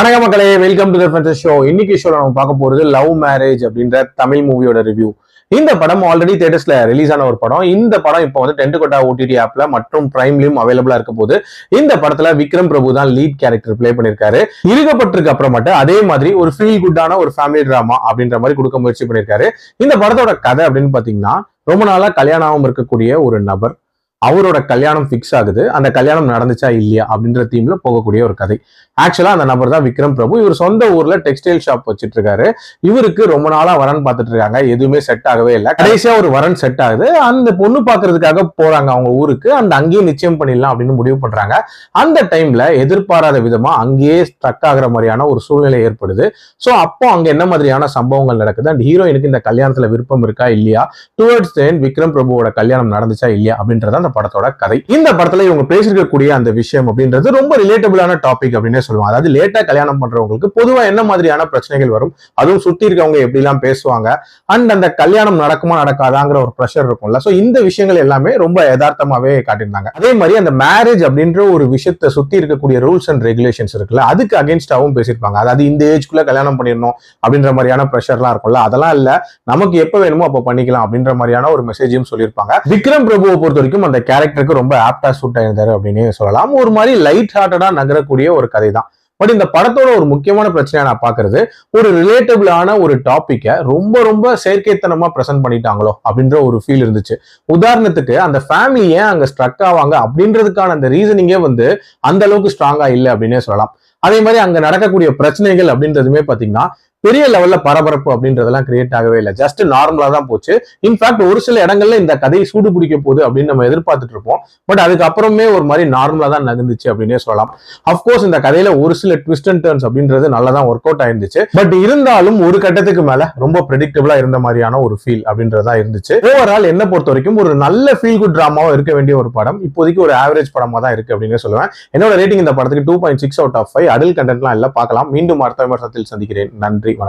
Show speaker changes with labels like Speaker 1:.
Speaker 1: வணக்கம் மக்களே, welcome to the fantasy show. இன்னைக்கு ஷோல நம்ம பார்க்க போறது லவ் மேரேஜ் அப்படின்ற தமிழ் மூவியோட ரிவ்யூ. இந்த படம் ஆல்ரெடி தியேட்டர்ஸ்ல ரிலீஸ் ஆன ஒரு படம். இந்த படம் இப்போ வந்து டென்ட் ஓடிடி ஆப்ல மற்றும் பிரைம்லயும் அவைலபிளா இருக்க போது. இந்த படத்துல விக்ரம் பிரபு தான் லீட் கேரக்டர் பிளே பண்ணிருக்காரு. இருக்கப்பட்டிருக்கு அப்புறமேட்டு அதே மாதிரி ஒரு ஃபீல் குட்டான ஒரு ஃபேமிலி டிராமா அப்படின்ற மாதிரி கொடுக்க முயற்சி பண்ணிருக்காரு. இந்த படத்தோட கதை அப்படின்னு பாத்தீங்கன்னா, ரொம்ப நாளா கல்யாணம் இருக்கக்கூடிய ஒரு நபர், அவரோட கல்யாணம் பிக்ஸ் ஆகுது. அந்த கல்யாணம் நடந்துச்சா இல்லையா அப்படின்ற தீம்ல போகக்கூடிய ஒரு கதை. ஆக்சுவலா அந்த நபர் தான் விக்ரம் பிரபு. இவர் சொந்த ஊர்ல டெக்ஸ்டைல் ஷாப் வச்சிட்டு இருக்காரு. இவருக்கு ரொம்ப நாளா வரன் பார்த்துட்டு இருக்காங்க, எதுவுமே செட் ஆகவே இல்லை. கடைசியா ஒரு வரன் செட் ஆகுது. அந்த பொண்ணு பாக்குறதுக்காக போறாங்க அவங்க ஊருக்கு. அந்த அங்கேயே நிச்சயம் பண்ணிடலாம் அப்படின்னு முடிவு பண்றாங்க. அந்த டைம்ல எதிர்பாராத விதமா அங்கேயே ஸ்ட்ரக் ஆகுற மாதிரியான ஒரு சூழ்நிலை ஏற்படுது. சோ அப்போ அங்க என்ன மாதிரியான சம்பவங்கள் நடக்குது, அண்ட் ஹீரோயினுக்கு இந்த கல்யாணத்துல விருப்பம் இருக்கா இல்லையா, டுவர்ட்ஸ் தென் விக்ரம் பிரபுவோட கல்யாணம் நடந்துச்சா இல்லையா அப்படின்றத படத்தோட கதை. இந்த படத்துல இவங்க பேசிருக்கக்கூடிய அந்த விஷயம் அப்படின்றது ரொம்ப ரிலேட்டபிளான டாபிக் அப்படின்னு சொல்லுவாங்க. அதாவது லேட்டா கல்யாணம் பண்றவங்களுக்கு பொதுவா என்ன மாதிரியான பிரச்சனைகள் வரும், அதுவும் சுத்தி இருக்கவங்க எப்படி எல்லாம் பேசுவாங்க, அண்ட் அந்த கல்யாணம் நடக்குமா நடக்காதாங்கிற ஒரு ப்ரெஷர் இருக்கும்ல. சோ இந்த விஷயங்கள் எல்லாமே ரொம்ப யதார்த்தமாவே காட்டியிருந்தாங்க. அதே மாதிரி அந்த மேரேஜ் அப்படின்ற ஒரு விஷயத்தை சுத்தி இருக்கக்கூடிய ரூல்ஸ் அண்ட் ரெகுலேஷன்ஸ் இருக்குல்ல, அதுக்கு அகேன்ஸ்டாவும் பேசியிருப்பாங்க. அதாவது இந்த ஏஜ்குள்ள கல்யாணம் பண்ணிடணும் அப்படின்ற மாதிரியான ப்ரெஷர்லாம் இருக்கும்ல, அதெல்லாம் இல்ல, நமக்கு எப்ப வேணுமோ அப்ப பண்ணிக்கலாம் அப்படின்ற மாதிரியான ஒரு மெசேஜையும் சொல்லியிருப்பாங்க. விக்ரம் பிரபுவை பொறுத்த வரைக்கும் அந்த கேரக்டருக்கு ரொம்ப ஆப்டா சூட் ஆயிருந்தாரு அப்படின்னு சொல்லலாம். ஒரு மாதிரி லைட் ஹார்ட்டடா நகரக்கூடிய ஒரு கதை தான். பட் இந்த படத்தோட ஒரு முக்கியமான பிரச்சனையா நான் பாக்குறது, ஒரு ரிலேட்டபிளான ஒரு டாபிக்கை ரொம்ப ரொம்ப செயற்கைத்தனமா பிரசன்ட் பண்ணிட்டாங்களோ அப்படின்ற ஒரு ஃபீல் இருந்துச்சு. உதாரணத்துக்கு அந்த ஃபேமிலி ஏன் அங்க ஸ்ட்ரக் ஆவாங்க அப்படின்றதுக்கான அந்த ரீசனிங்கே வந்து அந்த அளவுக்கு ஸ்ட்ராங்கா இல்லை அப்படின்னே சொல்லலாம். அதே மாதிரி அங்க நடக்கக்கூடிய பிரச்சனைகள் அப்படின்றதுமே பாத்தீங்கன்னா பெரிய லெவல்ல பரபரப்பு அப்படின்றதெல்லாம் கிரியேட் ஆகவே இல்லை. ஜஸ்ட் நார்மலா தான் போச்சு. இன்ஃபேக்ட் ஒரு சில இடங்கள்ல இந்த கதை சூடு பிடிக்க போகுது அப்படின்னு நம்ம எதிர்பார்த்துட்டு இருப்போம். பட் அதுக்கப்புறமே ஒரு மாதிரி நார்மலா தான் நகர்ந்துச்சு அப்படின்னே சொல்லலாம். அப்கோர்ஸ் இந்த கதையில ஒரு சில ட்விஸ்ட் அண்ட் டர்ன்ஸ் அப்படின்றது நல்லா தான் ஒர்க் அவுட் ஆயிருந்துச்சு. பட் இருந்தாலும் ஒரு கட்டத்துக்கு மேல ரொம்ப ப்ரெடிக்டபிளா இருந்த மாதிரியான ஒரு ஃபீல் அப்படின்றதா இருந்துச்சு. ஓவரால் என்ன பொறுத்த வரைக்கும் ஒரு நல்ல ஃபீல் குட் டிராமாவா இருக்க வேண்டிய ஒரு படம் இப்போதைக்கு ஒரு ஆவரேஜ் படமா தான் இருக்கு அப்படின்னு சொல்லுவேன். என்னோட ரேட்டிங் இந்த படத்துக்கு 2.6 out of 5. அடல் கண்டென்ட்லாம் எல்லாம் பார்க்கலாம். மீண்டும் அடுத்த விமர்சனத்தில் சந்திக்கிறேன். நன்றி, வணக்கம்.